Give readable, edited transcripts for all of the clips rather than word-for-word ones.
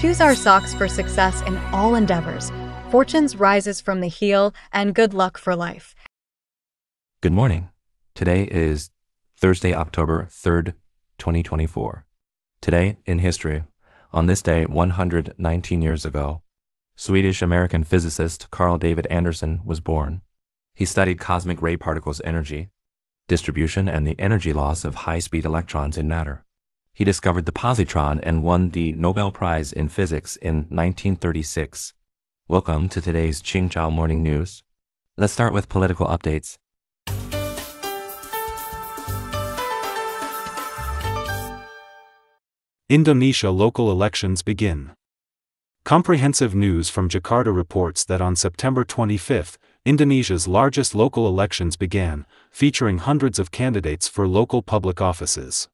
choose our socks for success in all endeavors. Fortunes rises from the heel, and good luck for life. Good morning. Today is Thursday, October 3rd, 2024. Today, in history, on this day 119 years ago, Swedish-American physicist Carl David Anderson was born. He studied cosmic ray particles' energy, distribution, and the energy loss of high-speed electrons in matter. He discovered the positron and won the Nobel Prize in Physics in 1936. Welcome to today's Qingzhou Morning News. Let's start with political updates. Indonesia local elections begin. Comprehensive News from Jakarta reports that on September 25, Indonesia's largest local elections began, featuring hundreds of candidates for local public offices.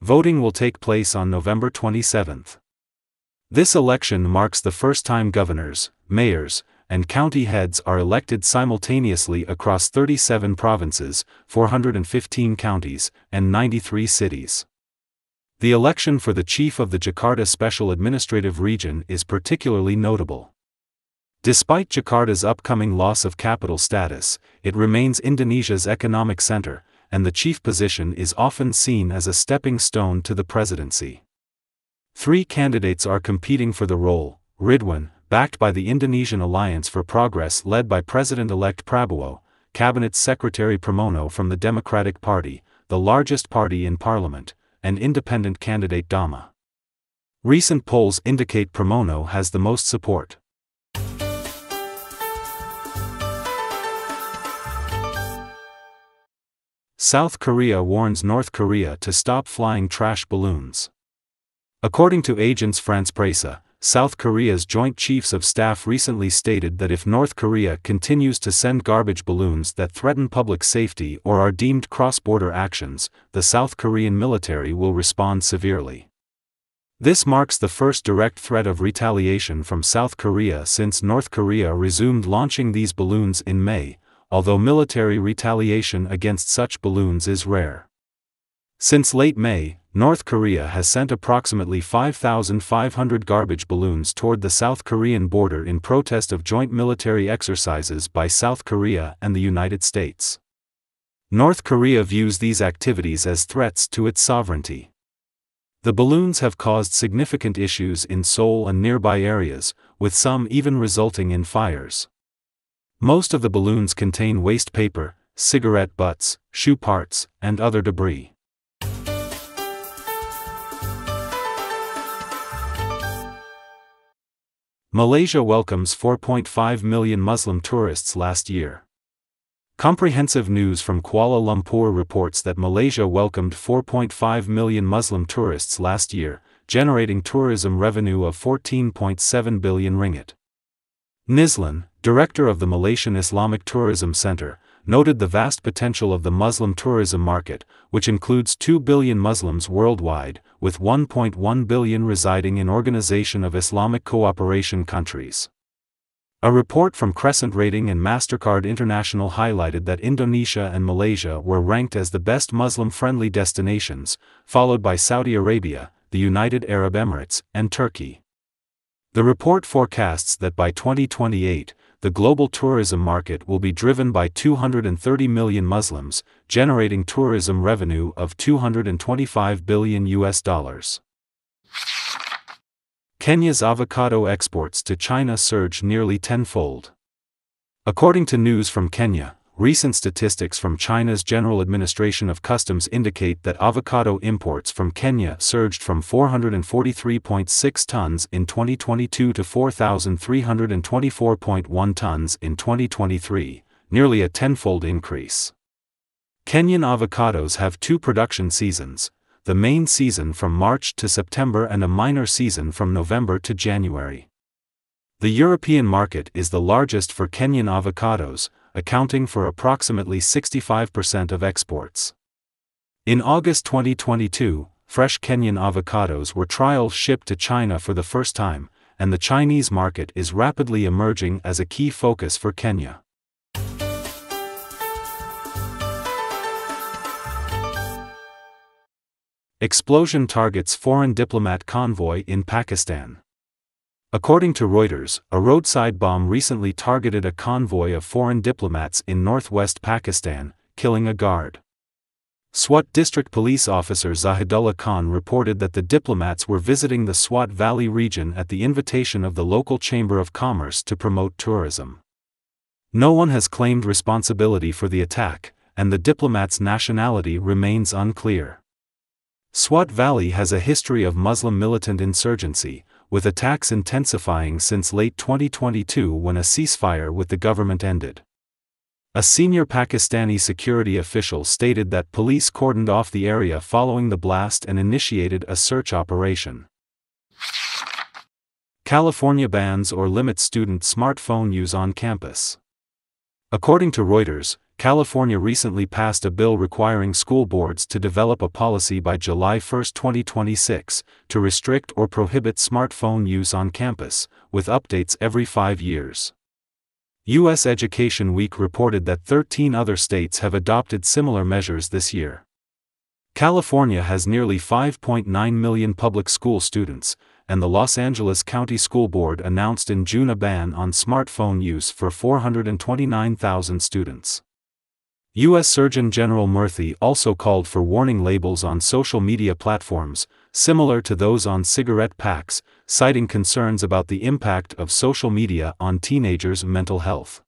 Voting will take place on November 27. This election marks the first time governors, mayors, and county heads are elected simultaneously across 37 provinces, 415 counties, and 93 cities. The election for the chief of the Jakarta Special Administrative Region is particularly notable. Despite Jakarta's upcoming loss of capital status, it remains Indonesia's economic center, and the chief position is often seen as a stepping stone to the presidency. 3 candidates are competing for the role: Ridwan, backed by the Indonesian Alliance for Progress led by President-elect Prabowo, Cabinet Secretary Pramono from the Democratic Party, the largest party in parliament, and independent candidate Dama. Recent polls indicate Pramono has the most support. South Korea warns North Korea to stop flying trash balloons. According to Agence France-Presse, South Korea's Joint Chiefs of Staff recently stated that if North Korea continues to send garbage balloons that threaten public safety or are deemed cross-border actions, the South Korean military will respond severely. This marks the first direct threat of retaliation from South Korea since North Korea resumed launching these balloons in May, although military retaliation against such balloons is rare. Since late May, North Korea has sent approximately 5,500 garbage balloons toward the South Korean border in protest of joint military exercises by South Korea and the United States. North Korea views these activities as threats to its sovereignty. The balloons have caused significant issues in Seoul and nearby areas, with some even resulting in fires. Most of the balloons contain waste paper, cigarette butts, shoe parts, and other debris. Malaysia welcomes 4.5 million Muslim tourists last year. Comprehensive News from Kuala Lumpur reports that Malaysia welcomed 4.5 million Muslim tourists last year, generating tourism revenue of 14.7 billion ringgit. Nizlan, director of the Malaysian Islamic Tourism Center, noted the vast potential of the Muslim tourism market, which includes 2 billion Muslims worldwide, with 1.1 billion residing in Organization of Islamic Cooperation countries. A report from Crescent Rating and MasterCard International highlighted that Indonesia and Malaysia were ranked as the best Muslim-friendly destinations, followed by Saudi Arabia, the United Arab Emirates, and Turkey. The report forecasts that by 2028, the global tourism market will be driven by 230 million Muslims, generating tourism revenue of $225 billion. Kenya's avocado exports to China surge nearly tenfold. According to News from Kenya, recent statistics from China's General Administration of Customs indicate that avocado imports from Kenya surged from 443.6 tons in 2022 to 4,324.1 tons in 2023, nearly a tenfold increase. Kenyan avocados have 2 production seasons, the main season from March to September and a minor season from November to January. The European market is the largest for Kenyan avocados, accounting for approximately 65% of exports. In August 2022, fresh Kenyan avocados were trial shipped to China for the first time, and the Chinese market is rapidly emerging as a key focus for Kenya. Explosion targets foreign diplomat convoy in Pakistan. According to Reuters, a roadside bomb recently targeted a convoy of foreign diplomats in northwest Pakistan, killing a guard. Swat District Police Officer Zahidullah Khan reported that the diplomats were visiting the Swat Valley region at the invitation of the local Chamber of Commerce to promote tourism. No one has claimed responsibility for the attack, and the diplomats' nationality remains unclear. Swat Valley has a history of Muslim militant insurgency, with attacks intensifying since late 2022 when a ceasefire with the government ended. A senior Pakistani security official stated that police cordoned off the area following the blast and initiated a search operation. California bans or limits student smartphone use on campus. According to Reuters, California recently passed a bill requiring school boards to develop a policy by July 1, 2026, to restrict or prohibit smartphone use on campus, with updates every 5 years. U.S. Education Week reported that 13 other states have adopted similar measures this year. California has nearly 5.9 million public school students, and the Los Angeles County School Board announced in June a ban on smartphone use for 429,000 students. U.S. Surgeon General Murthy also called for warning labels on social media platforms, similar to those on cigarette packs, citing concerns about the impact of social media on teenagers' mental health.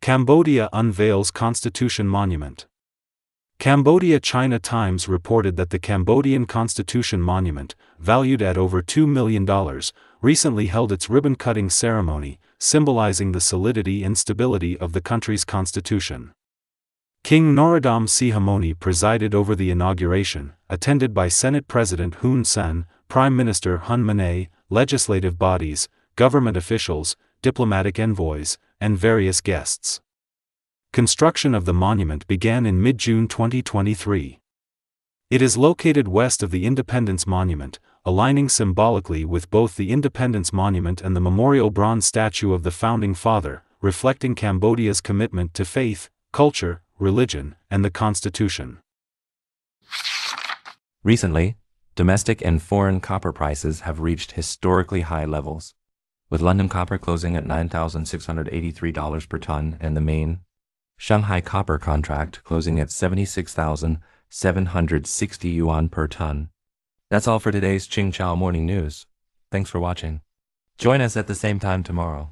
Cambodia unveils Constitution Monument. Cambodia China Times reported that the Cambodian Constitution Monument, valued at over $2 million, recently held its ribbon-cutting ceremony, symbolizing the solidity and stability of the country's constitution. King Norodom Sihamoni presided over the inauguration, attended by Senate President Hun Sen, Prime Minister Hun Manet, legislative bodies, government officials, diplomatic envoys, and various guests. Construction of the monument began in mid-June 2023. It is located west of the Independence Monument, aligning symbolically with both the Independence Monument and the memorial bronze statue of the Founding Father, reflecting Cambodia's commitment to faith, culture, religion, and the Constitution. Recently, domestic and foreign copper prices have reached historically high levels, with London copper closing at $9,683 per ton and the main Shanghai copper contract closing at 76,760 yuan per ton. That's all for today's Qingchao Morning News. Thanks for watching. Join us at the same time tomorrow.